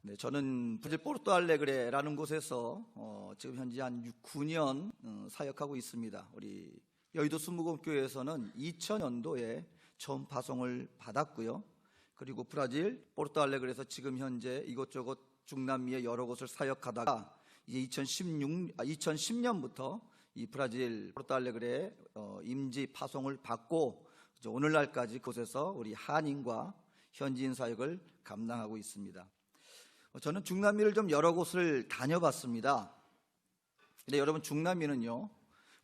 네, 저는 브라질 포르토알레그레라는 곳에서 지금 현재 한 9년 사역하고 있습니다. 우리 여의도 순무금교회에서는 2000년도에 처음 파송을 받았고요. 그리고 브라질 포르토알레그레에서 지금 현재 이곳저곳 중남미의 여러 곳을 사역하다가 이제 2010년부터 이 브라질 포르토알레그레 임지 파송을 받고 오늘날까지 그곳에서 우리 한인과 현지인 사역을 감당하고 있습니다. 저는 중남미를 좀 여러 곳을 다녀봤습니다. 근데 여러분, 중남미는요,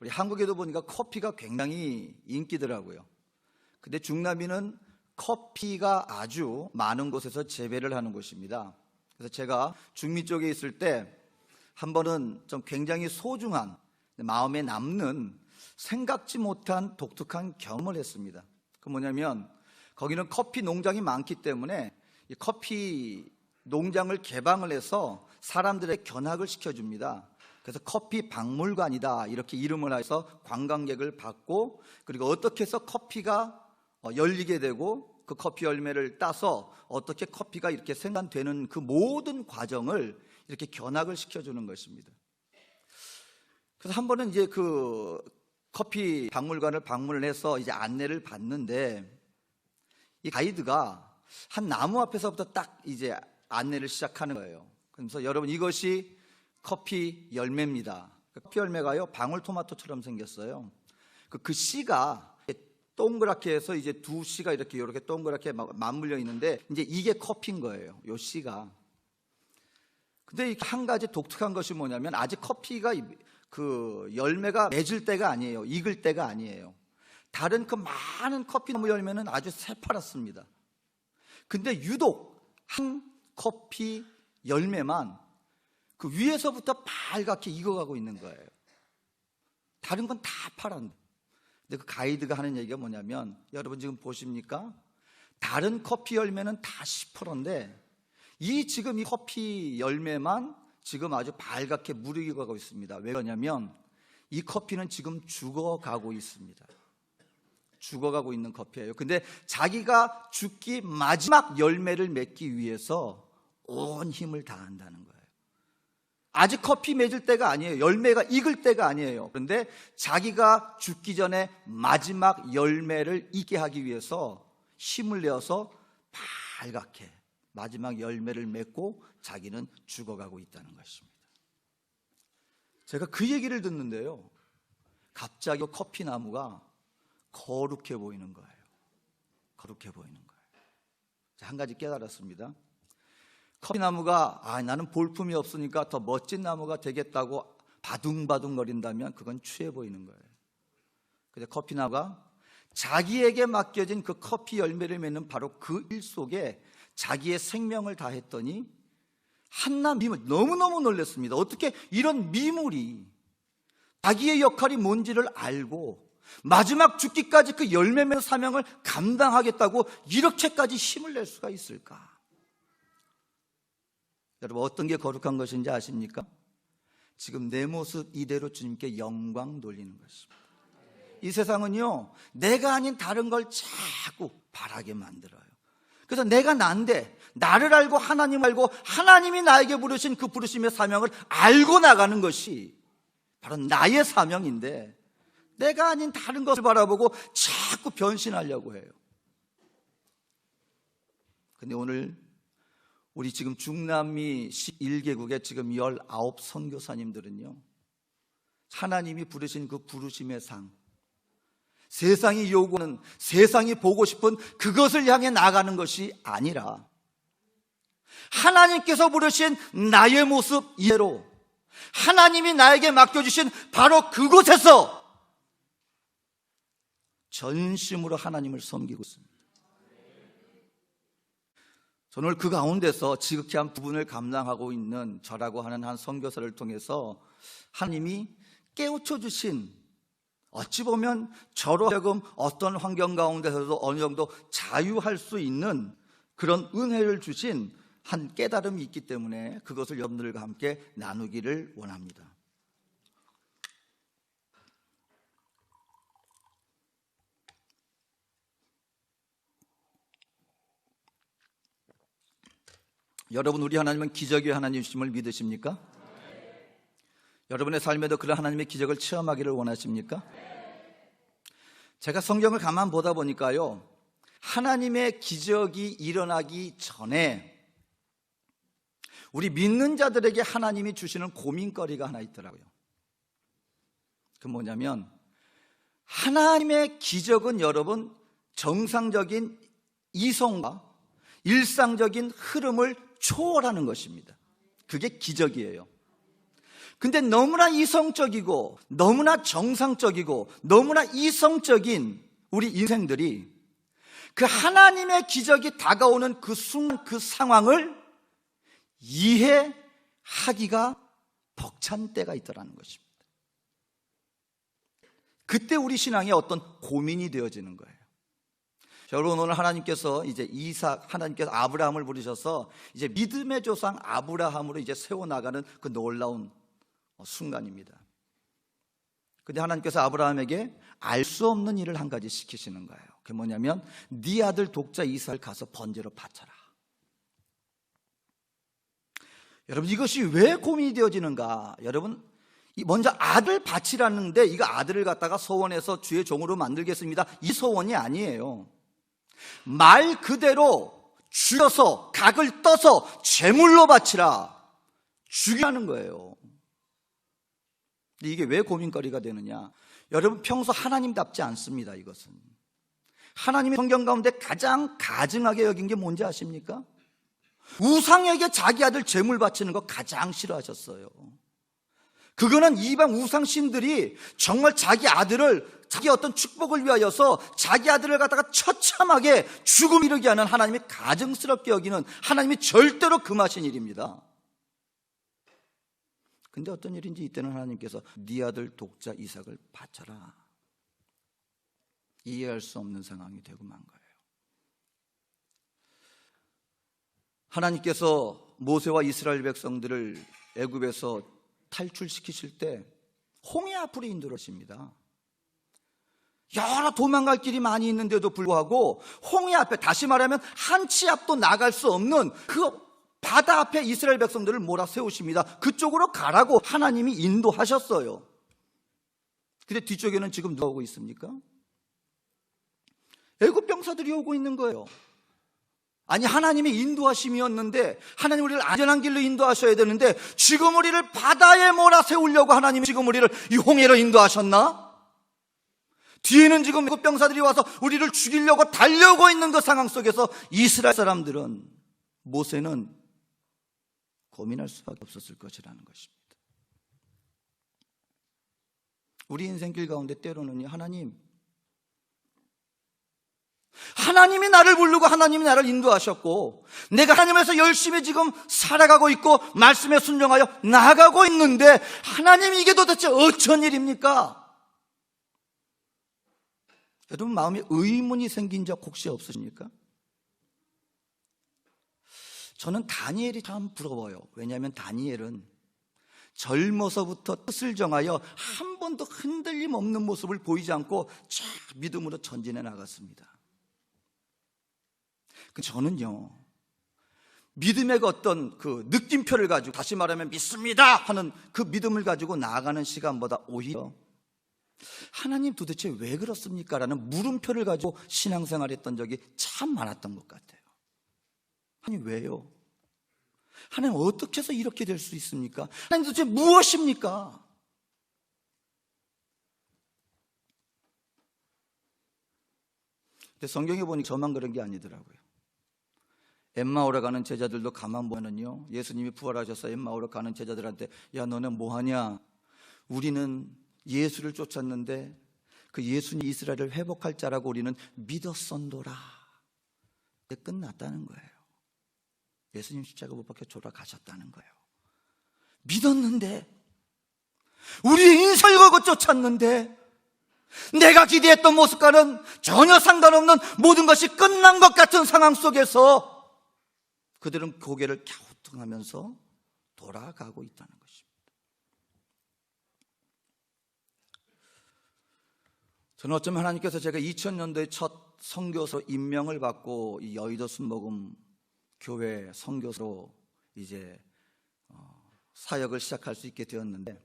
우리 한국에도 보니까 커피가 굉장히 인기더라고요. 근데 중남미는 커피가 아주 많은 곳에서 재배를 하는 곳입니다. 그래서 제가 중미 쪽에 있을 때 한 번은 좀 굉장히 소중한, 마음에 남는, 생각지 못한 독특한 경험을 했습니다. 그 뭐냐면, 거기는 커피 농장이 많기 때문에 이 커피 농장을 개방을 해서 사람들의 견학을 시켜줍니다. 그래서 커피 박물관이다, 이렇게 이름을 해서 관광객을 받고, 그리고 어떻게 해서 커피가 열리게 되고 그 커피 열매를 따서 어떻게 커피가 이렇게 생산되는 그 모든 과정을 이렇게 견학을 시켜주는 것입니다. 그래서 한 번은 이제 그 커피 박물관을 방문을 해서 이제 안내를 받는데, 이 가이드가 한 나무 앞에서부터 딱 이제 안내를 시작하는 거예요. 그래서 여러분, 이것이 커피 열매입니다. 커피 열매가요, 방울토마토처럼 생겼어요. 그 씨가 동그랗게 해서 이제 두 씨가 이렇게 동그랗게 맞물려 있는데, 이제 이게 커피인 거예요, 요 씨가. 근데 한 가지 독특한 것이 뭐냐면, 아직 커피가 그 열매가 맺을 때가 아니에요. 익을 때가 아니에요. 다른 그 많은 커피 나무 열매는 아주 새파랗습니다. 근데 유독 한 커피 열매만 그 위에서부터 빨갛게 익어가고 있는 거예요. 다른 건 다 파란데. 근데 그 가이드가 하는 얘기가 뭐냐면, 여러분 지금 보십니까? 다른 커피 열매는 다 시퍼런데 지금 이 커피 열매만 지금 아주 빨갛게 무르익어가고 있습니다. 왜 그러냐면, 이 커피는 지금 죽어가고 있습니다. 죽어가고 있는 커피예요. 근데 자기가 죽기 마지막 열매를 맺기 위해서 온 힘을 다한다는 거예요. 아직 커피 맺을 때가 아니에요. 열매가 익을 때가 아니에요. 그런데 자기가 죽기 전에 마지막 열매를 익게 하기 위해서 힘을 내어서 빨갛게 마지막 열매를 맺고 자기는 죽어가고 있다는 것입니다. 제가 그 얘기를 듣는데요, 갑자기 커피 나무가 거룩해 보이는 거예요. 거룩해 보이는 거예요. 한 가지 깨달았습니다. 커피나무가 나는 볼품이 없으니까 더 멋진 나무가 되겠다고 바둥바둥거린다면 그건 추해 보이는 거예요. 근데 커피나무가 자기에게 맡겨진 그 커피 열매를 맺는 바로 그 일 속에 자기의 생명을 다했더니 한낱 미물, 너무너무 놀랐습니다. 어떻게 이런 미물이 자기의 역할이 뭔지를 알고 마지막 죽기까지 그 열매 맺는 사명을 감당하겠다고 이렇게까지 힘을 낼 수가 있을까? 여러분, 어떤 게 거룩한 것인지 아십니까? 지금 내 모습 이대로 주님께 영광 돌리는 것입니다. 이 세상은요, 내가 아닌 다른 걸 자꾸 바라게 만들어요. 그래서 내가 난데, 나를 알고 하나님 알고 하나님이 나에게 부르신 그 부르심의 사명을 알고 나가는 것이 바로 나의 사명인데, 내가 아닌 다른 것을 바라보고 자꾸 변신하려고 해요. 근데 오늘 우리 지금 중남미 11개국의 지금 19 선교사님들은요, 하나님이 부르신 그 부르심의 상, 세상이 요구하는, 세상이 보고 싶은 그것을 향해 나가는 것이 아니라 하나님께서 부르신 나의 모습 이대로 하나님이 나에게 맡겨주신 바로 그곳에서 전심으로 하나님을 섬기고 있습니다. 저는 오늘 그 가운데서 지극히 한 부분을 감당하고 있는 저라고 하는 한 선교사를 통해서 하나님이 깨우쳐 주신, 어찌 보면 저로 하여금 어떤 환경 가운데서도 어느 정도 자유할 수 있는 그런 은혜를 주신 한 깨달음이 있기 때문에 그것을 여러분들과 함께 나누기를 원합니다. 여러분, 우리 하나님은 기적의 하나님이심을 믿으십니까? 여러분의 삶에도 그런 하나님의 기적을 체험하기를 원하십니까? 제가 성경을 가만 보다 보니까요, 하나님의 기적이 일어나기 전에 우리 믿는 자들에게 하나님이 주시는 고민거리가 하나 있더라고요. 그 뭐냐면, 하나님의 기적은 여러분 정상적인 이성과 일상적인 흐름을 초월하는 것입니다. 그게 기적이에요. 근데 너무나 이성적이고 너무나 정상적이고 너무나 이성적인 우리 인생들이 그 하나님의 기적이 다가오는 그 순간, 그 상황을 이해하기가 벅찬 때가 있더라는 것입니다. 그때 우리 신앙에 어떤 고민이 되어지는 거예요. 여러분, 오늘 하나님께서 이제 하나님께서 아브라함을 부르셔서 이제 믿음의 조상 아브라함으로 이제 세워나가는 그 놀라운 순간입니다. 근데 하나님께서 아브라함에게 알 수 없는 일을 한 가지 시키시는 거예요. 그게 뭐냐면, 네 아들 독자 이삭을 가서 번제로 바쳐라. 여러분, 이것이 왜 고민이 되어지는가? 여러분, 먼저 아들 바치라는데, 이거 아들을 갖다가 서원해서 주의 종으로 만들겠습니다, 이 서원이 아니에요. 말 그대로 죽여서 각을 떠서 제물로 바치라, 죽이라는 거예요. 근데 이게 왜 고민거리가 되느냐? 여러분, 평소 하나님답지 않습니다. 이것은 하나님이 성경 가운데 가장 가증하게 여긴 게 뭔지 아십니까? 우상에게 자기 아들 제물 바치는 거 가장 싫어하셨어요. 그거는 이방 우상신들이 정말 자기 아들을, 자기 어떤 축복을 위하여서 자기 아들을 갖다가 처참하게 죽음 이르게 하는, 하나님이 가증스럽게 여기는, 하나님이 절대로 금하신 일입니다. 근데 어떤 일인지 이때는 하나님께서 네 아들 독자 이삭을 바쳐라. 이해할 수 없는 상황이 되고 만 거예요. 하나님께서 모세와 이스라엘 백성들을 애굽에서 탈출시키실 때 홍해 앞으로 인도하십니다. 여러 도망갈 길이 많이 있는데도 불구하고 홍해 앞에, 다시 말하면 한 치 앞도 나갈 수 없는 그 바다 앞에 이스라엘 백성들을 몰아세우십니다. 그쪽으로 가라고 하나님이 인도하셨어요. 근데 뒤쪽에는 지금 누가 오고 있습니까? 애굽 병사들이 오고 있는 거예요. 아니, 하나님의 인도하심이었는데, 하나님 우리를 안전한 길로 인도하셔야 되는데, 지금 우리를 바다에 몰아세우려고 하나님이 지금 우리를 이 홍해로 인도하셨나? 뒤에는 지금 애굽 병사들이 와서 우리를 죽이려고 달려오고 있는 그 상황 속에서 이스라엘 사람들은, 모세는 고민할 수밖에 없었을 것이라는 것입니다. 우리 인생길 가운데 때로는 하나님이 나를 부르고 하나님이 나를 인도하셨고, 내가 하나님에서 열심히 지금 살아가고 있고 말씀에 순종하여 나아가고 있는데, 하나님 이게 도대체 어쩐 일입니까? 여러분, 마음에 의문이 생긴 적 혹시 없으십니까? 저는 다니엘이 참 부러워요. 왜냐하면 다니엘은 젊어서부터 뜻을 정하여 한 번도 흔들림 없는 모습을 보이지 않고 쫙 믿음으로 전진해 나갔습니다. 저는요, 믿음의 어떤 그 느낌표를 가지고, 다시 말하면 믿습니다 하는 그 믿음을 가지고 나아가는 시간보다 오히려 하나님 도대체 왜 그렇습니까? 라는 물음표를 가지고 신앙생활 했던 적이 참 많았던 것 같아요. 아니, 왜요? 하나님 어떻게 해서 이렇게 될 수 있습니까? 하나님 도대체 무엇입니까? 근데 성경에 보니 저만 그런 게 아니더라고요. 엠마오로 가는 제자들도 가만 보면요, 예수님이 부활하셔서 엠마오로 가는 제자들한테, 야, 너는 뭐하냐? 우리는 예수를 쫓았는데 그 예수님 이스라엘을 회복할 자라고 우리는 믿었선도라. 끝났다는 거예요. 예수님 십자가 못 박혀 돌아가셨다는 거예요. 믿었는데, 우리의 인생을 걸고 쫓았는데, 내가 기대했던 모습과는 전혀 상관없는 모든 것이 끝난 것 같은 상황 속에서 그들은 고개를 갸우뚱하면서 돌아가고 있다는 것입니다. 저는 어쩌면 하나님께서 제가 2000년도에 첫 선교사 임명을 받고 이 여의도 순복음 교회 선교사로 이제 사역을 시작할 수 있게 되었는데,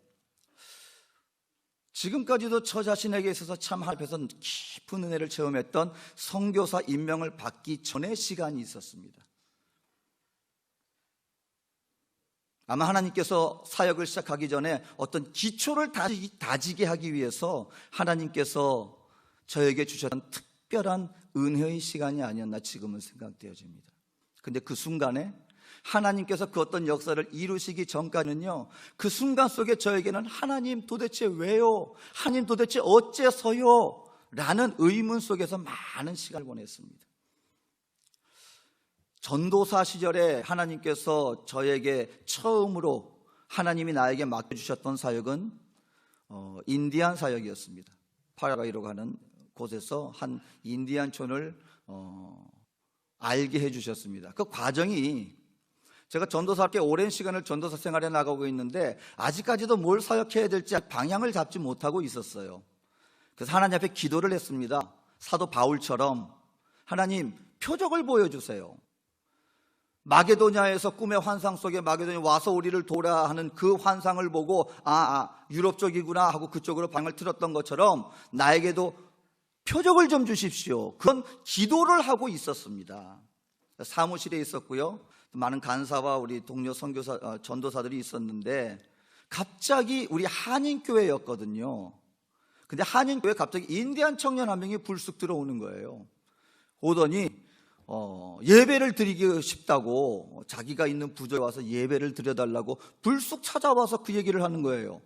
지금까지도 저 자신에게 있어서 참 하나님 앞에서 깊은 은혜를 체험했던 선교사 임명을 받기 전의 시간이 있었습니다. 아마 하나님께서 사역을 시작하기 전에 어떤 기초를 다지게 하기 위해서 하나님께서 저에게 주셨던 특별한 은혜의 시간이 아니었나 지금은 생각되어집니다. 근데 그 순간에 하나님께서 그 어떤 역사를 이루시기 전까지는요, 그 순간 속에 저에게는 하나님 도대체 왜요? 하나님 도대체 어째서요? 라는 의문 속에서 많은 시간을 보냈습니다. 전도사 시절에 하나님께서 저에게 처음으로 하나님이 나에게 맡겨주셨던 사역은 인디안 사역이었습니다. 파라과이로 가는 곳에서 한 인디안촌을 알게 해주셨습니다. 그 과정이, 제가 전도사께 오랜 시간을 전도사 생활에 나가고 있는데 아직까지도 뭘 사역해야 될지 방향을 잡지 못하고 있었어요. 그래서 하나님 앞에 기도를 했습니다. 사도 바울처럼 하나님 표적을 보여주세요. 마게도냐에서 꿈의 환상 속에 마게도냐 와서 우리를 도라 하는 그 환상을 보고 유럽 쪽이구나 하고 그쪽으로 방을 틀었던 것처럼 나에게도 표적을 좀 주십시오. 그런 기도를 하고 있었습니다. 사무실에 있었고요. 많은 간사와 우리 동료 선교사, 전도사들이 있었는데 갑자기 우리 한인교회였거든요. 근데 한인교회 갑자기 인디안 청년 한 명이 불쑥 들어오는 거예요. 오더니 예배를 드리기 싶다고, 자기가 있는 부조에 와서 예배를 드려달라고 불쑥 찾아와서 그 얘기를 하는 거예요.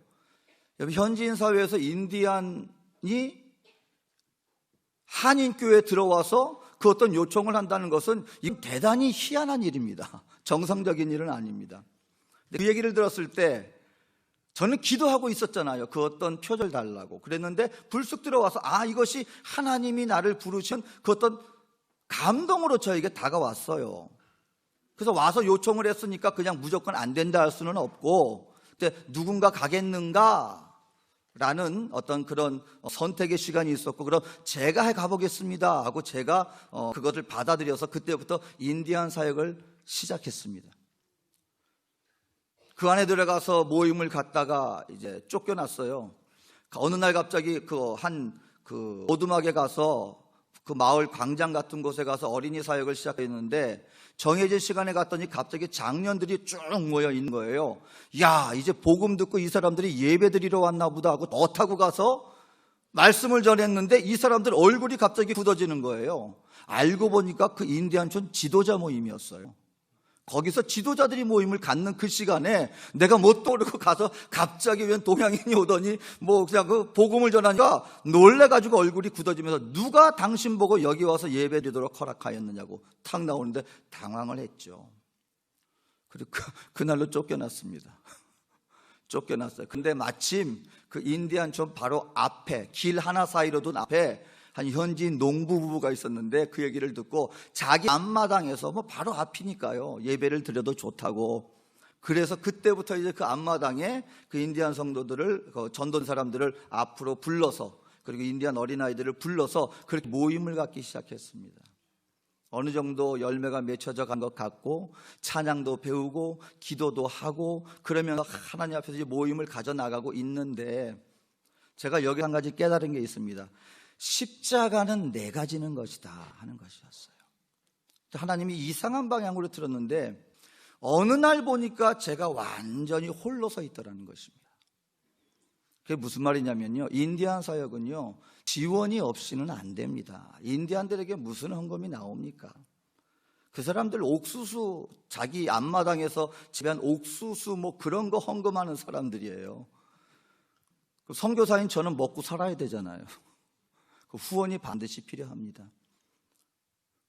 현지인 사회에서 인디안이 한인교회에 들어와서 그 어떤 요청을 한다는 것은 이건 대단히 희한한 일입니다. 정상적인 일은 아닙니다. 그 얘기를 들었을 때 저는 기도하고 있었잖아요. 그 어떤 표절 달라고 그랬는데 불쑥 들어와서 이것이 하나님이 나를 부르신 그 어떤 감동으로 저에게 다가왔어요. 그래서 와서 요청을 했으니까 그냥 무조건 안 된다 할 수는 없고, 근데 누군가 가겠는가? 라는 어떤 그런 선택의 시간이 있었고, 그럼 제가 가보겠습니다 하고 제가 그것을 받아들여서 그때부터 인디안 사역을 시작했습니다. 그 안에 들어가서 모임을 갖다가 이제 쫓겨났어요. 어느 날 갑자기 그 오두막에 가서 그 마을 광장 같은 곳에 가서 어린이 사역을 시작했는데, 정해진 시간에 갔더니 갑자기 장년들이 쭉 모여 있는 거예요. 야, 이제 복음 듣고 이 사람들이 예배 드리러 왔나 보다 하고 너 타고 가서 말씀을 전했는데 이 사람들 얼굴이 갑자기 굳어지는 거예요. 알고 보니까 그 인디안촌 지도자 모임이었어요. 거기서 지도자들이 모임을 갖는 그 시간에 내가 뭣도 모르고 가서 갑자기 웬 동양인이 오더니 그냥 그 복음을 전하니까 놀래가지고 얼굴이 굳어지면서 누가 당신 보고 여기 와서 예배드리도록 허락하였느냐고 탁 나오는데 당황을 했죠. 그리고 그날로 쫓겨났습니다. 쫓겨났어요. 근데 마침 그 인디안촌 바로 앞에, 길 하나 사이로 둔 앞에 한 현지인 농부 부부가 있었는데 그 얘기를 듣고 자기 앞마당에서 바로 앞이니까요, 예배를 드려도 좋다고. 그래서 그때부터 이제 그 앞마당에 그 인디안 성도들을, 전도된 사람들을 앞으로 불러서, 그리고 인디안 어린아이들을 불러서 그렇게 모임을 갖기 시작했습니다. 어느 정도 열매가 맺혀져 간 것 같고 찬양도 배우고 기도도 하고 그러면서 하나님 앞에서 이제 모임을 가져나가고 있는데, 제가 여기 한 가지 깨달은 게 있습니다. 십자가는 내가 지는 것이다 하는 것이었어요. 하나님이 이상한 방향으로 틀었는데 어느 날 보니까 제가 완전히 홀로 서 있더라는 것입니다. 그게 무슨 말이냐면요, 인디안 사역은요 지원이 없이는 안 됩니다. 인디안들에게 무슨 헌금이 나옵니까? 그 사람들 옥수수, 자기 앞마당에서 집안 옥수수 그런 거 헌금하는 사람들이에요. 선교사인 저는 먹고 살아야 되잖아요. 후원이 반드시 필요합니다.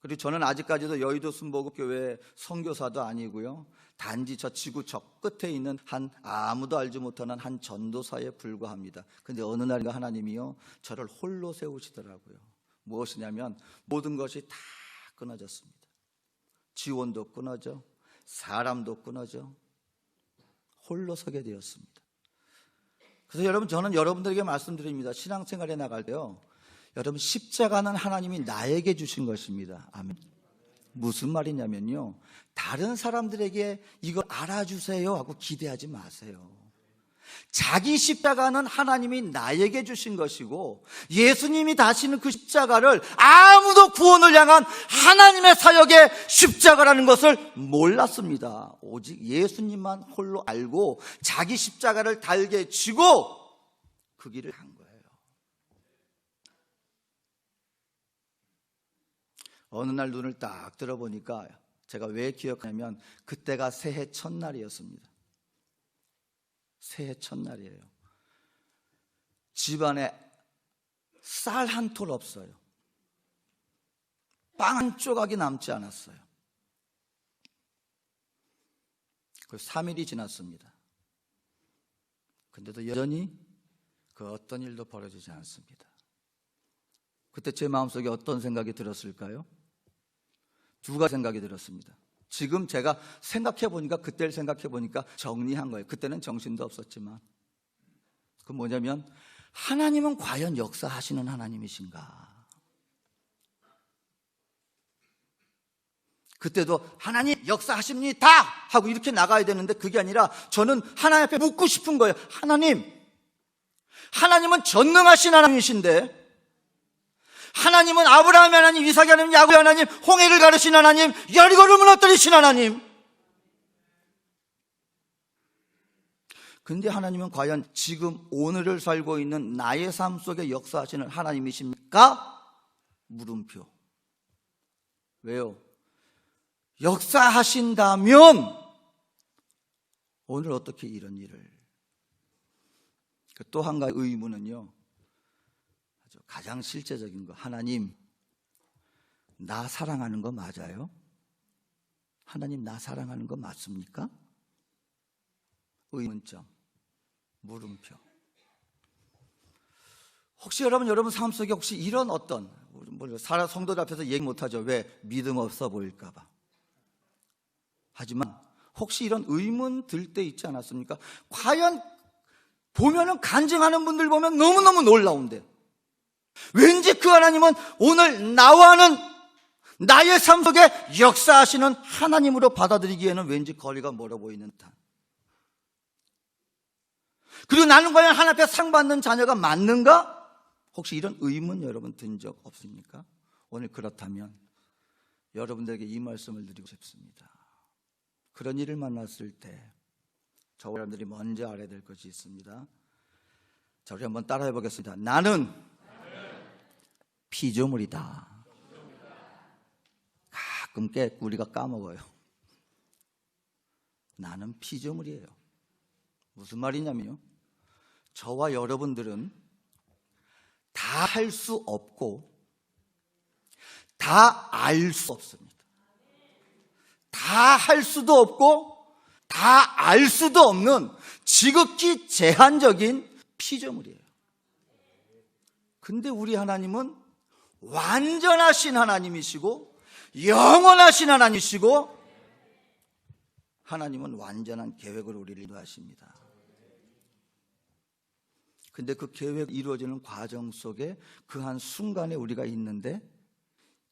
그리고 저는 아직까지도 여의도 순복음교회 선교사도 아니고요, 단지 저 지구 저 끝에 있는 아무도 알지 못하는 한 전도사에 불과합니다. 그런데 어느 날인가 하나님이요 저를 홀로 세우시더라고요. 무엇이냐면 모든 것이 다 끊어졌습니다. 지원도 끊어져, 사람도 끊어져, 홀로 서게 되었습니다. 그래서 여러분, 저는 여러분들에게 말씀드립니다. 신앙생활에 나갈 때요, 여러분 십자가는 하나님이 나에게 주신 것입니다. 아멘. 무슨 말이냐면요, 다른 사람들에게 이걸 알아주세요 하고 기대하지 마세요. 자기 십자가는 하나님이 나에게 주신 것이고, 예수님이 다시는 그 십자가를 아무도 구원을 향한 하나님의 사역의 십자가라는 것을 몰랐습니다. 오직 예수님만 홀로 알고 자기 십자가를 달게 지고 그 길을 간 거예요. 어느 날 눈을 딱 들어보니까 제가 왜 기억하냐면 그때가 새해 첫날이었습니다. 새해 첫날이에요. 집안에 쌀 한 톨 없어요. 빵 한 조각이 남지 않았어요. 그 3일이 지났습니다. 근데도 여전히 그 어떤 일도 벌어지지 않습니다. 그때 제 마음속에 어떤 생각이 들었을까요? 두 가지 생각이 들었습니다. 지금 제가 생각해 보니까, 그때를 생각해 보니까 정리한 거예요. 그때는 정신도 없었지만. 그 뭐냐면, 하나님은 과연 역사하시는 하나님이신가? 그때도 하나님 역사하십니다 하고 이렇게 나가야 되는데, 그게 아니라 저는 하나님 앞에 묻고 싶은 거예요. 하나님은 전능하신 하나님이신데, 하나님은 아브라함의 하나님, 이삭의 하나님, 야곱의 하나님, 홍해를 가르신 하나님, 여리고를 무너뜨리신 하나님. 근데 하나님은 과연 지금 오늘을 살고 있는 나의 삶 속에 역사하시는 하나님이십니까? 물음표. 왜요? 역사하신다면 오늘 어떻게 이런 일을? 또 한 가지 의문은요, 가장 실제적인 거, 하나님 나 사랑하는 거 맞아요? 하나님 나 사랑하는 거 맞습니까? 의문점, 물음표. 혹시 여러분 삶 속에 혹시 이런 어떤, 성도들 앞에서 얘기 못하죠. 왜? 믿음 없어 보일까 봐. 하지만 혹시 이런 의문 들 때 있지 않았습니까? 과연 보면은 간증하는 분들 보면 너무너무 놀라운데, 왠지 그 하나님은 오늘 나와는 나의 삶 속에 역사하시는 하나님으로 받아들이기에는 왠지 거리가 멀어 보이는 듯한. 그리고 나는 과연 하나님 앞에 상 받는 자녀가 맞는가? 혹시 이런 의문 여러분 든 적 없습니까? 오늘 그렇다면 여러분들에게 이 말씀을 드리고 싶습니다. 그런 일을 만났을 때 저 여러분들이 먼저 알아야 될 것이 있습니다. 자, 우리 한번 따라해 보겠습니다. 나는 피조물이다. 가끔 우리가 까먹어요. 나는 피조물이에요. 무슨 말이냐면요, 저와 여러분들은 다 할 수 없고 다 알 수 없습니다. 다 할 수도 없고 다 알 수도 없는 지극히 제한적인 피조물이에요. 근데 우리 하나님은 완전하신 하나님이시고 영원하신 하나님이시고, 하나님은 완전한 계획으로 우리를 인도하십니다. 근데 그 계획이 이루어지는 과정 속에 그 한 순간에 우리가 있는데,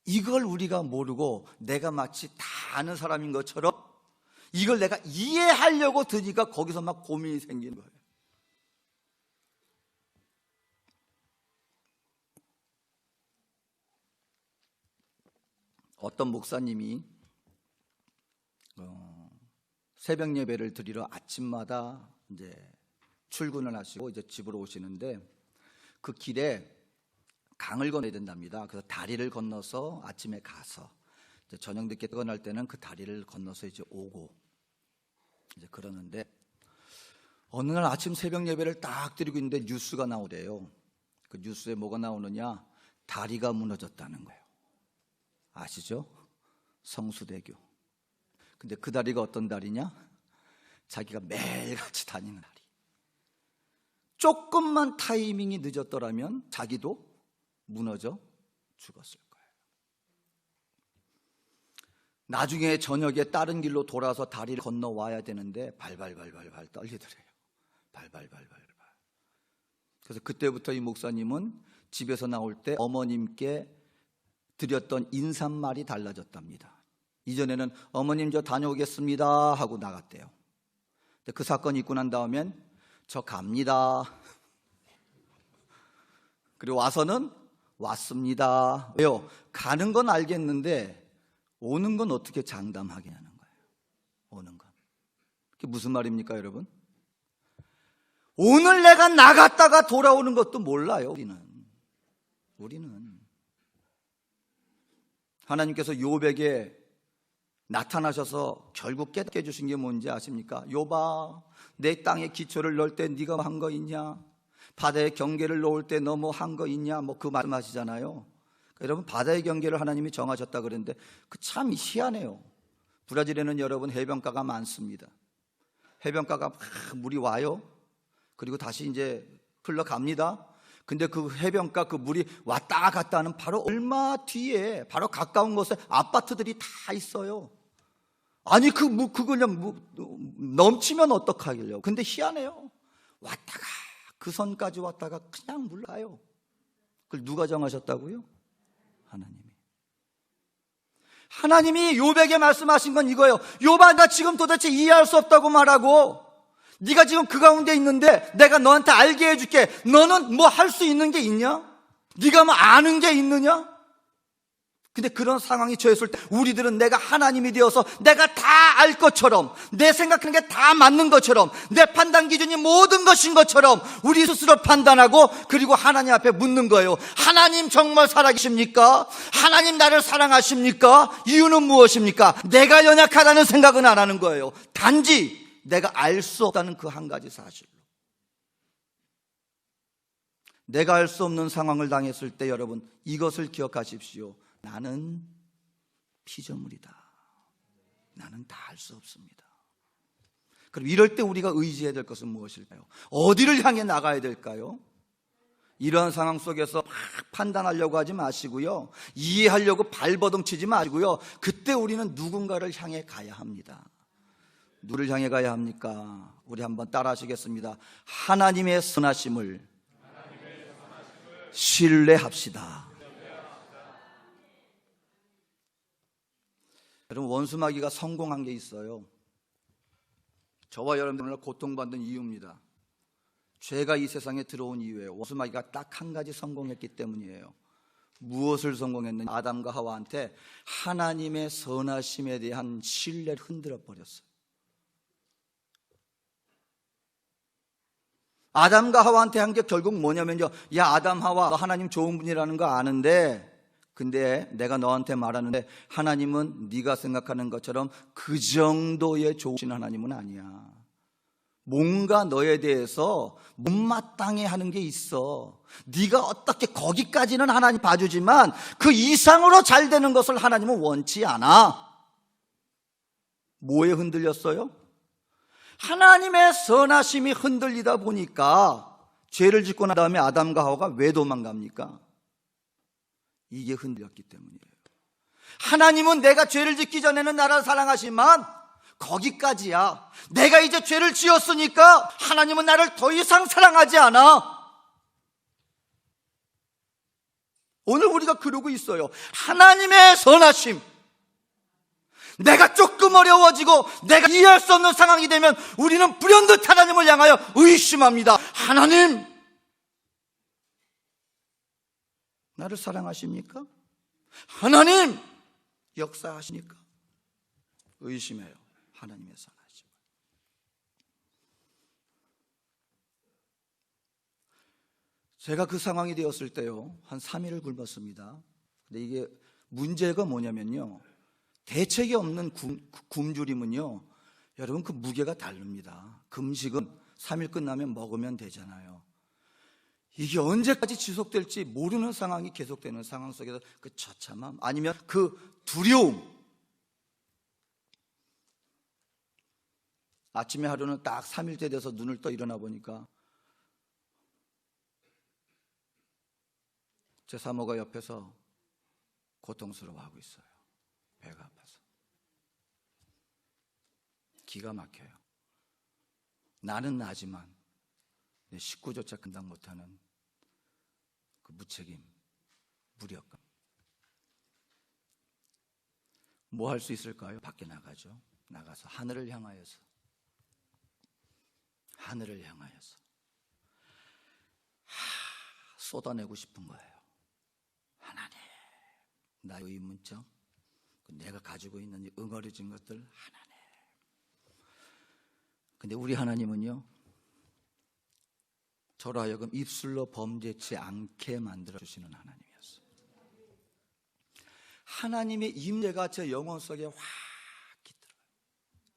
이걸 우리가 모르고 내가 마치 다 아는 사람인 것처럼 이걸 내가 이해하려고 드니까 거기서 막 고민이 생기는 거예요. 어떤 목사님이 새벽 예배를 드리러 아침마다 이제 출근을 하시고 이제 집으로 오시는데, 그 길에 강을 건너야 된답니다. 그래서 다리를 건너서 아침에 가서 이제 저녁 늦게 떠날 때는 그 다리를 건너서 이제 오고 이제 그러는데, 어느 날 아침 새벽 예배를 딱 드리고 있는데 뉴스가 나오래요. 그 뉴스에 뭐가 나오느냐? 다리가 무너졌다는 거예요. 아시죠? 성수대교. 근데 그 다리가 어떤 다리냐? 자기가 매일같이 다니는 다리. 조금만 타이밍이 늦었더라면 자기도 무너져 죽었을 거예요. 나중에 저녁에 다른 길로 돌아서 다리를 건너와야 되는데 발발발발발 떨리더래요. 발발발발발. 그래서 그때부터 이 목사님은 집에서 나올 때 어머님께 드렸던 인사말이 달라졌답니다. 이전에는 어머님 저 다녀오겠습니다 하고 나갔대요. 근데 그 사건이 있고 난 다음엔 저 갑니다. 그리고 와서는 왔습니다. 왜요? 가는 건 알겠는데 오는 건 어떻게 장담하게 하는 거예요? 오는 건. 그게 무슨 말입니까, 여러분? 오늘 내가 나갔다가 돌아오는 것도 몰라요, 우리는. 하나님께서 욥에게 나타나셔서 결국 깨닫게 해주신 게 뭔지 아십니까? 욥아, 내 땅에 기초를 넣을 때 네가 한 거 있냐? 바다의 경계를 놓을 때 너 뭐 한 거 있냐? 뭐 그 말씀하시잖아요. 그러니까 여러분, 바다의 경계를 하나님이 정하셨다 그랬는데 그 참 희한해요. 브라질에는 여러분 해변가가 많습니다. 해변가가 막 물이 와요. 그리고 다시 이제 흘러갑니다. 근데 그 해변가 그 물이 왔다 갔다 하는 바로 얼마 뒤에 바로 가까운 곳에 아파트들이 다 있어요. 아니 그거 그냥 넘치면 어떡하길래요. 근데 희한해요. 왔다가 그 선까지 왔다가 그냥 물러가요. 그걸 누가 정하셨다고요? 하나님이 욥에게 말씀하신 건 이거예요. 욥아, 나 지금 도대체 이해할 수 없다고 말하고 네가 지금 그 가운데 있는데 내가 너한테 알게 해줄게. 너는 뭐 할 수 있는 게 있냐? 네가 뭐 아는 게 있느냐? 근데 그런 상황이 처했을 때 우리들은 내가 하나님이 되어서 내가 다 알 것처럼, 내 생각하는 게 다 맞는 것처럼, 내 판단 기준이 모든 것인 것처럼 우리 스스로 판단하고, 그리고 하나님 앞에 묻는 거예요. 하나님 정말 살아계십니까? 하나님 나를 사랑하십니까? 이유는 무엇입니까? 내가 연약하다는 생각은 안 하는 거예요. 단지 내가 알 수 없다는 그 한 가지 사실로. 내가 알 수 없는 상황을 당했을 때 여러분, 이것을 기억하십시오. 나는 피조물이다. 나는 다 알 수 없습니다. 그럼 이럴 때 우리가 의지해야 될 것은 무엇일까요? 어디를 향해 나가야 될까요? 이러한 상황 속에서 막 판단하려고 하지 마시고요, 이해하려고 발버둥 치지 마시고요, 그때 우리는 누군가를 향해 가야 합니다. 누구를 향해 가야 합니까? 우리 한번 따라 하시겠습니다. 하나님의 선하심을 신뢰합시다. 여러분, 원수마귀가 성공한 게 있어요. 저와 여러분들 고통받는 이유입니다. 죄가 이 세상에 들어온 이유예요. 원수마귀가 딱 한 가지 성공했기 때문이에요. 무엇을 성공했느냐? 아담과 하와한테 하나님의 선하심에 대한 신뢰를 흔들어 버렸어요. 아담과 하와한테 한 게 결국 뭐냐면요, 야 아담 하와, 너 하나님 좋은 분이라는 거 아는데, 근데 내가 너한테 말하는데 하나님은 네가 생각하는 것처럼 그 정도의 좋으신 하나님은 아니야. 뭔가 너에 대해서 못마땅해 하는 게 있어. 네가 어떻게 거기까지는 하나님 봐주지만 그 이상으로 잘 되는 것을 하나님은 원치 않아. 뭐에 흔들렸어요? 하나님의 선하심이 흔들리다 보니까 죄를 짓고 난 다음에 아담과 하와가 왜 도망갑니까? 이게 흔들렸기 때문이에요. 하나님은 내가 죄를 짓기 전에는 나를 사랑하지만 거기까지야. 내가 이제 죄를 지었으니까 하나님은 나를 더 이상 사랑하지 않아. 오늘 우리가 그러고 있어요. 하나님의 선하심, 내가 조금 어려워지고 내가 이해할 수 없는 상황이 되면 우리는 불현듯 하나님을 향하여 의심합니다. 하나님, 나를 사랑하십니까? 하나님, 역사하십니까? 의심해요. 하나님의 선하심. 제가 그 상황이 되었을 때요, 한 3일을 굶었습니다. 근데 이게 문제가 뭐냐면요, 대책이 없는 굶주림은요, 여러분 그 무게가 다릅니다. 금식은 3일 끝나면 먹으면 되잖아요. 이게 언제까지 지속될지 모르는 상황이 계속되는 상황 속에서 그 처참함, 아니면 그 두려움. 아침에 하루는 딱 3일째 돼서 눈을 떠 일어나 보니까 제 사모가 옆에서 고통스러워하고 있어요. 배가 아파서. 기가 막혀요. 나는 나지만 내 식구조차 감당 못하는 그 무책임, 무력감. 뭐 할 수 있을까요? 밖에 나가죠. 나가서 하늘을 향하여서 쏟아내고 싶은 거예요. 하나님, 나의 의문점, 내가 가지고 있는 이 응어리진 것들 하나님. 근데 우리 하나님은요, 저로 하여금 입술로 범죄치 않게 만들어 주시는 하나님이었어요. 하나님의 임재가 제 영혼 속에 확 깃들어요.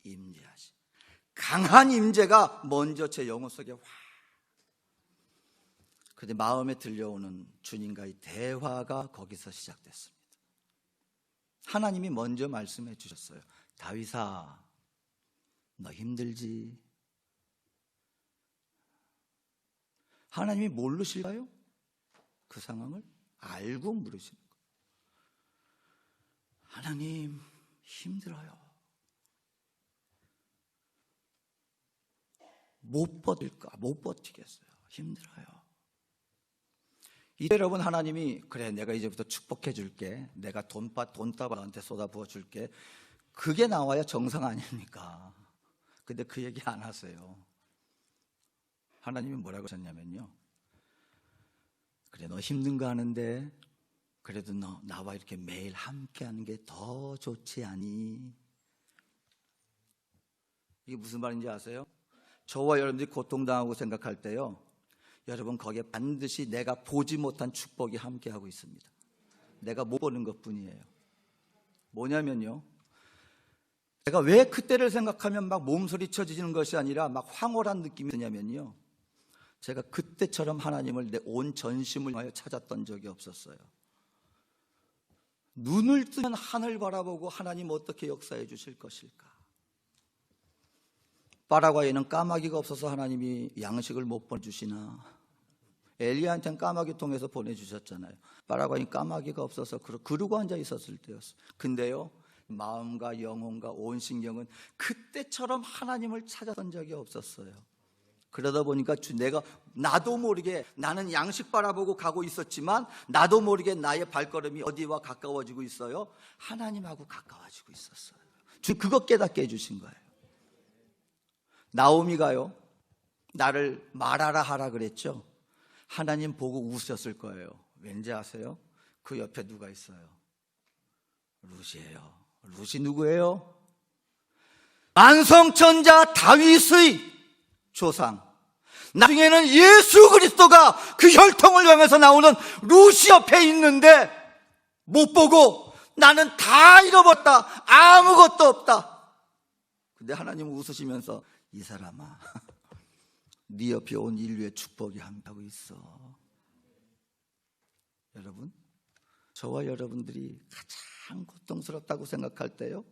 임재하시, 강한 임재가 먼저 제 영혼 속에 확. 그런데 마음에 들려오는 주님과의 대화가 거기서 시작됐습니다. 하나님이 먼저 말씀해 주셨어요. 다윗아, 너 힘들지? 하나님이 모르실까요? 그 상황을 알고 물으시는 거예요. 하나님, 힘들어요. 못 버티겠어요. 힘들어요. 이제 여러분, 하나님이 그래, 내가 이제부터 축복해 줄게, 내가 돈다발 너한테 쏟아부어 줄게, 그게 나와야 정상 아닙니까? 근데 그 얘기 안 하세요. 하나님이 뭐라고 하셨냐면요, 그래, 너 힘든 거 하는데 그래도 너 나와 이렇게 매일 함께 하는 게 더 좋지 않니? 이게 무슨 말인지 아세요? 저와 여러분들이 고통당하고 생각할 때요, 여러분, 거기에 반드시 내가 보지 못한 축복이 함께하고 있습니다. 내가 못 보는 것뿐이에요. 뭐냐면요, 내가 왜 그때를 생각하면 막 몸소리 쳐지는 것이 아니라 막 황홀한 느낌이 드냐면요, 제가 그때처럼 하나님을 내 온 전심을 위하여 찾았던 적이 없었어요. 눈을 뜨면 하늘 바라보고 하나님 어떻게 역사해 주실 것일까? 파라과이는 까마귀가 없어서 하나님이 양식을 못 보내주시나? 엘리야한테는 까마귀 통해서 보내주셨잖아요. 파라과이는 까마귀가 없어서 그러고 앉아 있었을 때였어요. 근데요, 마음과 영혼과 온 신경은 그때처럼 하나님을 찾았던 적이 없었어요. 그러다 보니까 나도 모르게, 나는 양식 바라보고 가고 있었지만 나도 모르게 나의 발걸음이 어디와 가까워지고 있어요? 하나님하고 가까워지고 있었어요. 주 그것 깨닫게 해주신 거예요. 나오미가요, 나를 말하라 하라 그랬죠. 하나님 보고 웃으셨을 거예요. 왠지 아세요? 그 옆에 누가 있어요? 룻이에요. 룻이 누구예요? 만성천자 다윗의 조상, 나중에는 예수 그리스도가 그 혈통을 향해서 나오는 룻이 옆에 있는데 못 보고 나는 다 잃어버렸다, 아무것도 없다. 근데 하나님은 웃으시면서, 이 사람아, 네 옆에 온 인류의 축복이 함께하고 있어. 여러분, 저와 여러분들이 가장 고통스럽다고 생각할 때요,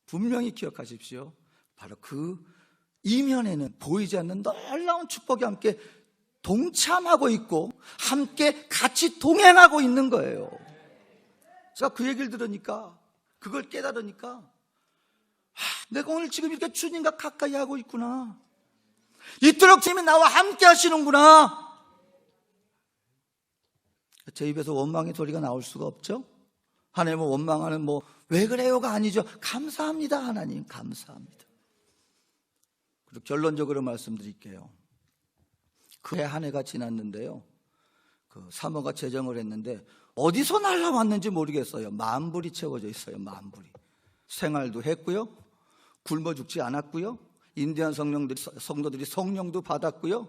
분명히 기억하십시오. 바로 그 이면에는 보이지 않는 놀라운 축복이 함께 동참하고 있고 함께 같이 동행하고 있는 거예요. 제가 그 얘기를 들으니까, 그걸 깨달으니까, 내가 오늘 지금 이렇게 주님과 가까이 하고 있구나, 이토록 주님이 나와 함께 하시는구나. 제 입에서 원망의 소리가 나올 수가 없죠. 하나님은 원망하는 왜 그래요가 아니죠. 감사합니다. 하나님 감사합니다. 그리고 결론적으로 말씀드릴게요. 그 해 한 해가 지났는데요, 그 사모가 재정을 했는데 어디서 날라왔는지 모르겠어요. 만불이 채워져 있어요. 만불이. 생활도 했고요, 굶어 죽지 않았고요, 인디안 성도들이 성령도 받았고요,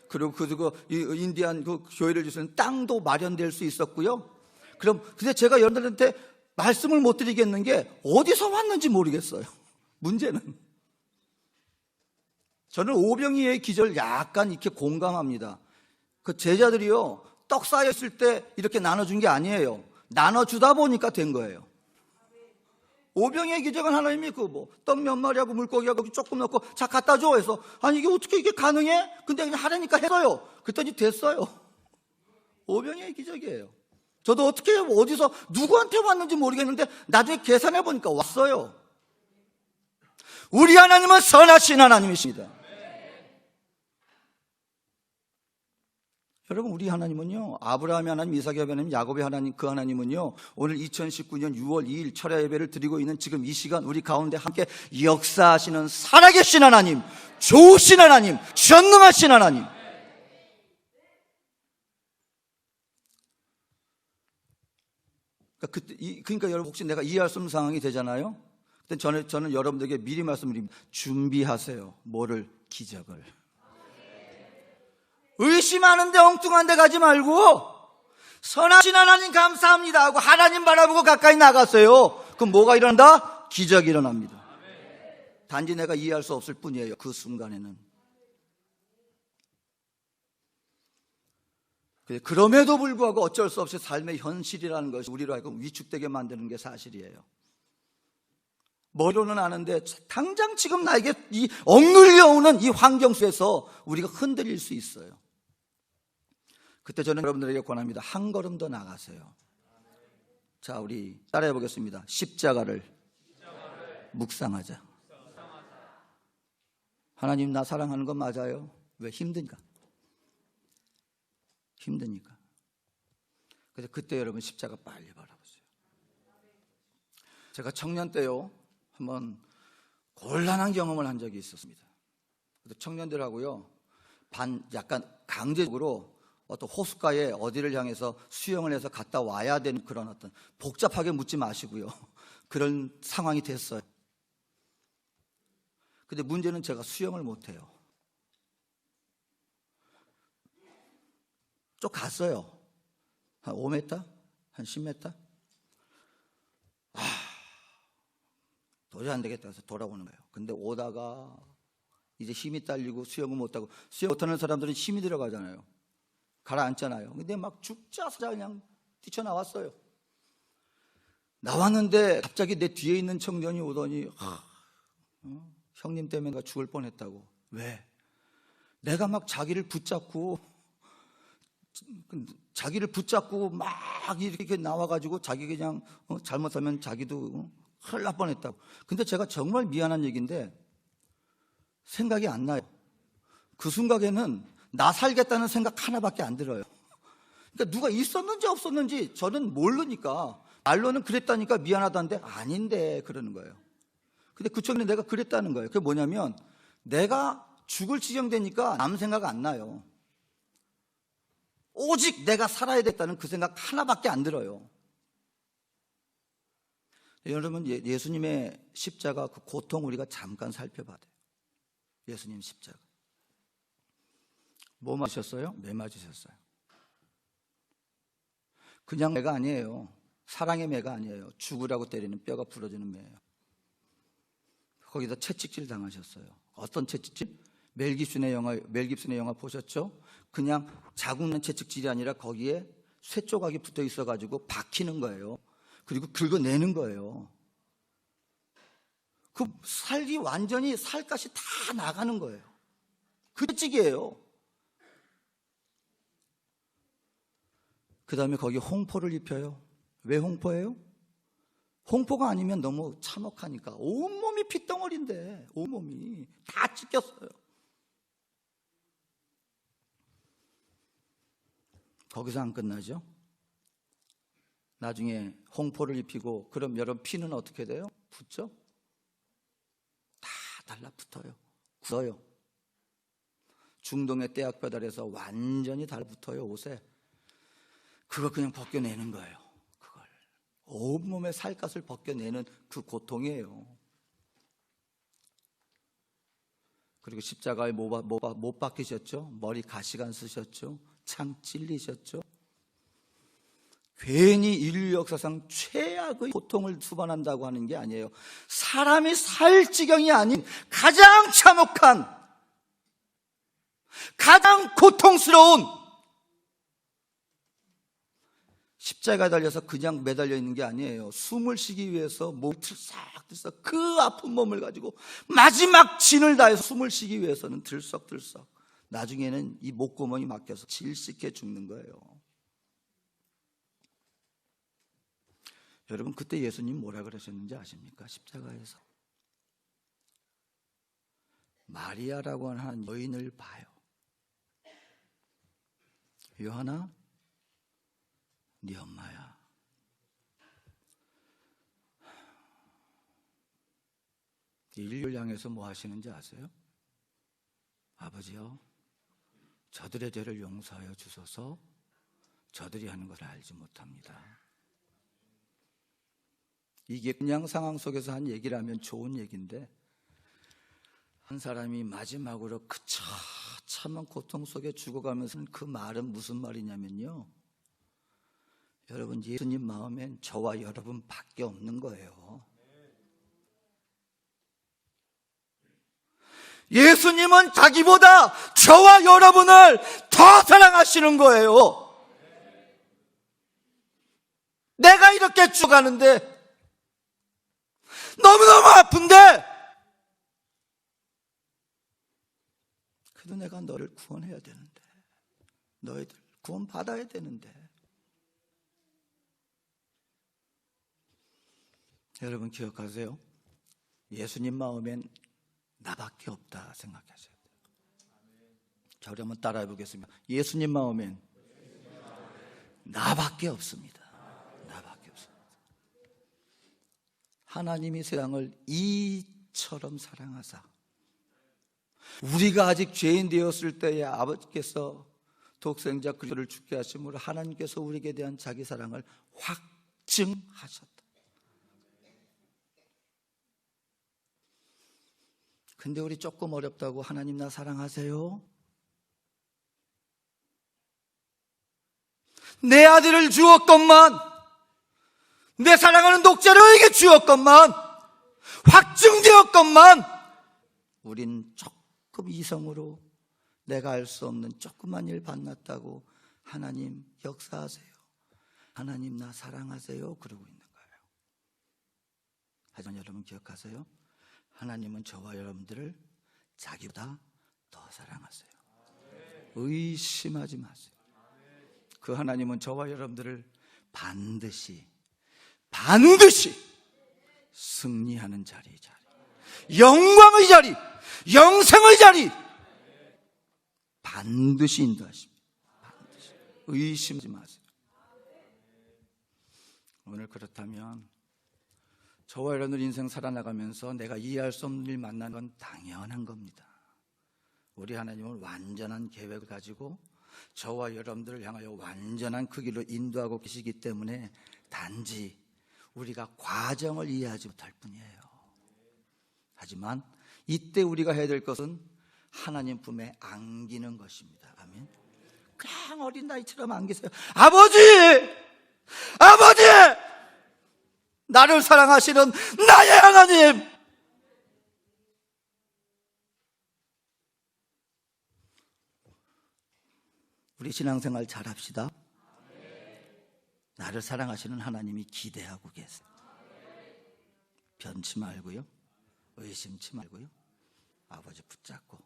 그리고 인디안 그 교회를 주시는 땅도 마련될 수 있었고요. 근데 제가 여러분들한테 말씀을 못 드리겠는 게 어디서 왔는지 모르겠어요. 문제는 저는 오병이의 기절 약간 이렇게 공감합니다. 그 제자들이요, 떡 쌓여 있을 때 이렇게 나눠준 게 아니에요. 나눠주다 보니까 된 거예요. 오병이의 기적은 하나님이 떡 몇 마리하고 물고기하고 조금 넣고 자 갖다 줘 해서, 아니 이게 어떻게 이게 가능해? 근데 그냥 하라니까 했어요. 그랬더니 됐어요. 오병이의 기적이에요. 저도 어떻게 어디서 누구한테 왔는지 모르겠는데 나중에 계산해 보니까 왔어요. 우리 하나님은 선하신 하나님이십니다. 여러분, 우리 하나님은요, 아브라함의 하나님, 이삭의 하나님, 야곱의 하나님, 그 하나님은요, 오늘 2019년 6월 2일 철야 예배를 드리고 있는 지금 이 시간 우리 가운데 함께 역사하시는 살아계신 하나님, 좋으신 하나님, 전능하신 하나님. 그러니까 여러분, 혹시 내가 이해할 수 없는 상황이 되잖아요. 근데 저는 여러분들에게 미리 말씀드립니다. 준비하세요. 뭐를? 기적을. 의심하는데 엉뚱한 데 가지 말고 선하신 하나님 감사합니다 하고 하나님 바라보고 가까이 나갔어요. 그럼 뭐가 일어난다? 기적이 일어납니다. 단지 내가 이해할 수 없을 뿐이에요. 그 순간에는. 그럼에도 불구하고 어쩔 수 없이 삶의 현실이라는 것이 우리로 하여금 위축되게 만드는 게 사실이에요. 머리로는 아는데 당장 지금 나에게 이 억눌려 오는 이 환경 속에서 우리가 흔들릴 수 있어요. 그때 저는 여러분들에게 권합니다. 한 걸음 더 나가세요. 자, 우리 따라해 보겠습니다. 십자가를 묵상하자. 하나님, 나 사랑하는 건 맞아요. 왜? 힘드니까. 그래서 그때 여러분 십자가 빨리 바라보세요. 제가 청년 때요, 한번 곤란한 경험을 한 적이 있었습니다. 그래서 청년들하고요, 약간 강제적으로 어떤 호숫가에 어디를 향해서 수영을 해서 갔다 와야 되는 그런 어떤, 복잡하게 묻지 마시고요, 그런 상황이 됐어요. 근데 문제는 제가 수영을 못해요. 쭉 갔어요. 한 5m? 한 10m? 도저히 안 되겠다 해서 돌아오는 거예요. 근데 오다가 이제 힘이 딸리고 수영을 못하고, 수영 못하는 사람들은 힘이 들어가잖아요. 가라앉잖아요. 근데 막 죽자사자 그냥 뛰쳐나왔어요. 나왔는데 갑자기 내 뒤에 있는 청년이 오더니 형님 때문에 내가 죽을 뻔했다고. 왜? 내가 막 자기를 붙잡고 막 이렇게 나와가지고 자기 그냥 잘못하면 자기도 큰일 날 뻔했다고. 근데 제가 정말 미안한 얘기인데 생각이 안 나요. 그 순간에는 나 살겠다는 생각 하나밖에 안 들어요. 그러니까 누가 있었는지 없었는지 저는 모르니까, 말로는 그랬다니까 미안하다는데 아닌데 그러는 거예요. 근데 그 청년이 내가 그랬다는 거예요. 그게 뭐냐면 내가 죽을 지경되니까 남 생각 안 나요. 오직 내가 살아야 됐다는 그 생각 하나밖에 안 들어요. 여러분, 예수님의 십자가 그 고통 우리가 잠깐 살펴봐야 돼요. 예수님 십자가. 뭐 맞으셨어요? 매 맞으셨어요. 그냥 매가 아니에요. 사랑의 매가 아니에요. 죽으라고 때리는 뼈가 부러지는 매예요. 거기다 채찍질 당하셨어요. 어떤 채찍질? 멜 깁슨의 영화 보셨죠? 그냥 자국난 채찍질이 아니라 거기에 쇠 조각이 붙어 있어가지고 박히는 거예요. 그리고 긁어내는 거예요. 그 살이 완전히 살갗이 다 나가는 거예요. 그 채찍이에요. 그 다음에 거기 홍포를 입혀요. 왜 홍포예요? 홍포가 아니면 너무 참혹하니까. 온몸이 핏덩어리인데 온몸이 다 찢겼어요. 거기서 안 끝나죠. 나중에 홍포를 입히고, 그럼 여러분 피는 어떻게 돼요? 붙죠? 다 달라붙어요. 굳어요. 중동의 떼약볕아래서 완전히 달라붙어요, 옷에. 그거 그냥 벗겨내는 거예요. 그걸 온몸의 살갗을 벗겨내는 그 고통이에요. 그리고 십자가에 못 박히셨죠? 머리 가시관 쓰셨죠? 창 찔리셨죠? 괜히 인류 역사상 최악의 고통을 수반한다고 하는 게 아니에요. 사람이 살 지경이 아닌 가장 참혹한, 가장 고통스러운 십자가에 달려서 그냥 매달려 있는 게 아니에요. 숨을 쉬기 위해서 몸을 들썩들썩, 그 아픈 몸을 가지고 마지막 진을 다해서 숨을 쉬기 위해서는 들썩들썩, 나중에는 이 목구멍이 막혀서 질식해 죽는 거예요. 여러분, 그때 예수님 뭐라 그러셨는지 아십니까? 십자가에서 마리아라고 하는 여인을 봐요. 요한아, 네 엄마야. 인류를 향해서 뭐 하시는지 아세요? 아버지요, 저들의 죄를 용서하여 주소서. 저들이 하는 것을 알지 못합니다. 이게 그냥 상황 속에서 한 얘기라면 좋은 얘기인데, 한 사람이 마지막으로 그 처참한 고통 속에 죽어가면서 그 말은 무슨 말이냐면요, 여러분, 예수님 마음엔 저와 여러분밖에 없는 거예요. 예수님은 자기보다 저와 여러분을 더 사랑하시는 거예요. 내가 이렇게 죽어가는데, 너무너무 아픈데, 그래도 내가 너를 구원해야 되는데, 너희들 구원 받아야 되는데. 여러분 기억하세요? 예수님 마음엔 나밖에 없다 생각하셔야 돼요. 저를 한번 따라해 보겠습니다. 예수님 마음엔 나밖에 없습니다. 나밖에 없습니다. 하나님이 세상을 이처럼 사랑하사, 우리가 아직 죄인 되었을 때에 아버지께서 독생자 그리스도를 죽게 하심으로 하나님께서 우리에게 대한 자기 사랑을 확증하셨다. 근데 우리 조금 어렵다고 하나님 나 사랑하세요? 내 아들을 주었건만, 내 사랑하는 독자를 너에게 주었건만, 확증되었건만, 우린 조금 이성으로 내가 알 수 없는 조그만 일 만났다고 하나님 역사하세요, 하나님 나 사랑하세요 그러고 있는 거예요. 하지만 여러분 기억하세요? 하나님은 저와 여러분들을 자기보다 더 사랑하세요. 의심하지 마세요. 그 하나님은 저와 여러분들을 반드시 승리하는 자리, 영광의 자리, 영생의 자리 반드시 인도하십니다. 반드시. 의심하지 마세요. 오늘 그렇다면 저와 여러분들 인생 살아나가면서 내가 이해할 수 없는 일 만난 건 당연한 겁니다. 우리 하나님은 완전한 계획을 가지고 저와 여러분들을 향하여 완전한 그 길로 인도하고 계시기 때문에 단지 우리가 과정을 이해하지 못할 뿐이에요. 하지만 이때 우리가 해야 될 것은 하나님 품에 안기는 것입니다. 아멘. 그냥 어린 나이처럼 안기세요. 아버지! 아버지! 나를 사랑하시는 나의 하나님! 우리 신앙생활 잘합시다. 나를 사랑하시는 하나님이 기대하고 계세요. 변치 말고요, 의심치 말고요, 아버지 붙잡고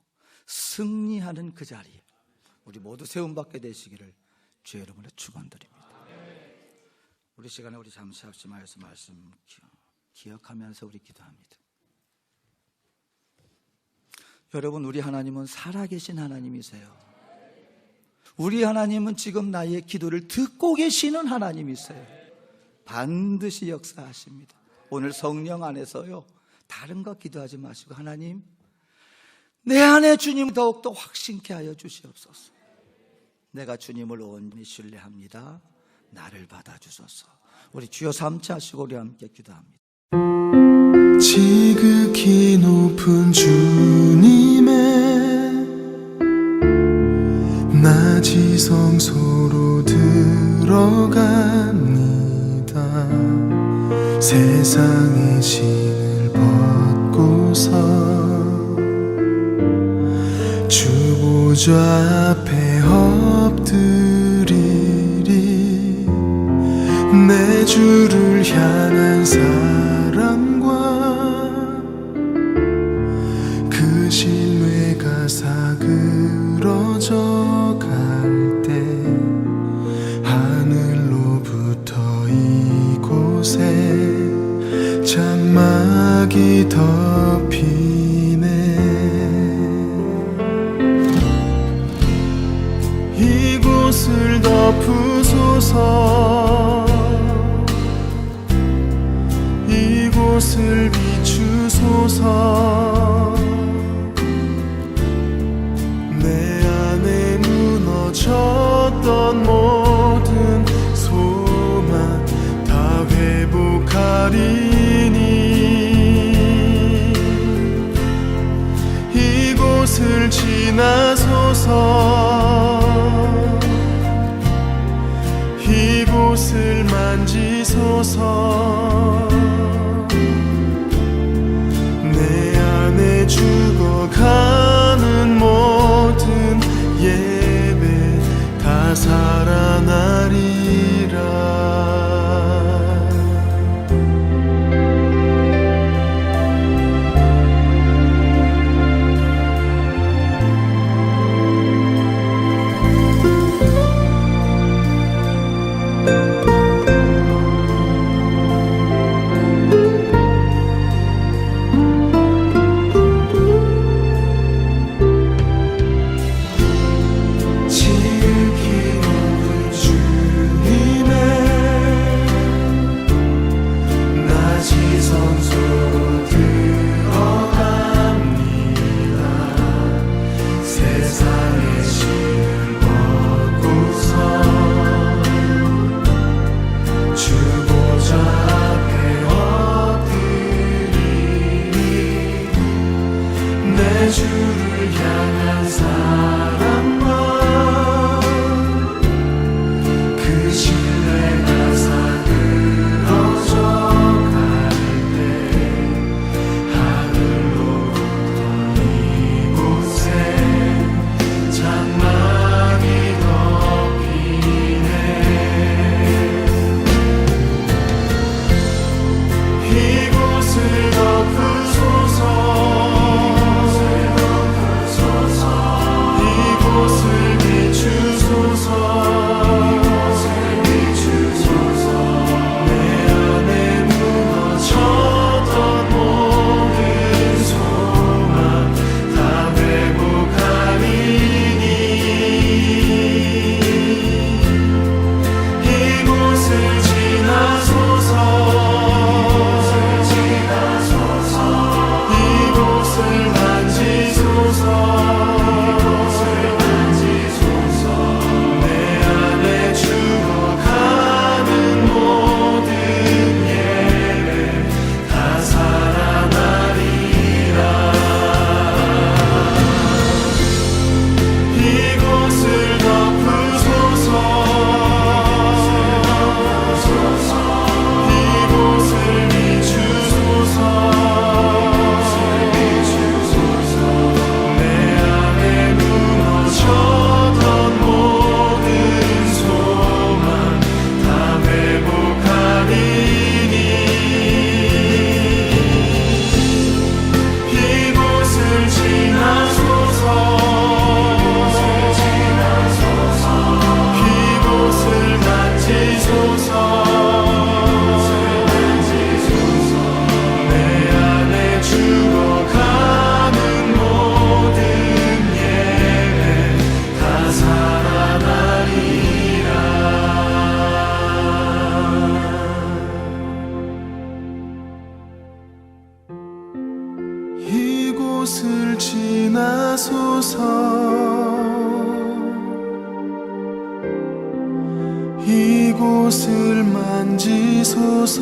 승리하는 그 자리에 우리 모두 세움받게 되시기를 주의 이름으로 축원드립니다. 우리 시간에 우리 잠시 합심하여서 말씀 기억하면서 우리 기도합니다. 여러분, 우리 하나님은 살아계신 하나님이세요. 우리 하나님은 지금 나의 기도를 듣고 계시는 하나님이세요. 반드시 역사하십니다. 오늘 성령 안에서요, 다른 거 기도하지 마시고, 하나님, 내 안에 주님 더욱더 확신케 하여 주시옵소서. 내가 주님을 온전히 신뢰합니다. 나를 받아주소서. 우리 주여 삼차 하시고 우리 함께 기도합니다. 지극히 높은 주님의 낮이 성소로 들어갑니다. 세상의 신을 벗고서 주 보좌 앞에 엎드리리. 내 주를 향한 사랑과 그 신뢰가 사그러져 갈 때 하늘로부터 이곳에 장막이 덮이네. 이곳을 덮으소서. 이곳을 비추소서. 내 안에 무너졌던 모든 소망 다 회복하리니 이곳을 지나소서. 이곳을 만지소서. 내 안에 죽어가는 모든 예배 다 살아나리라. 주를 향한 사랑과 그 신뢰가 사그러져 갈 때 하늘로부터 이곳에 장막이 덮이네. 이곳을 덮으소서. 이곳을 비추소서. 내 안에 무너졌던 모든 소망 다 회복하리니 이곳을 지나소서. 이곳을 만지소서. 이곳을 지나소서. 이곳을 만지소서.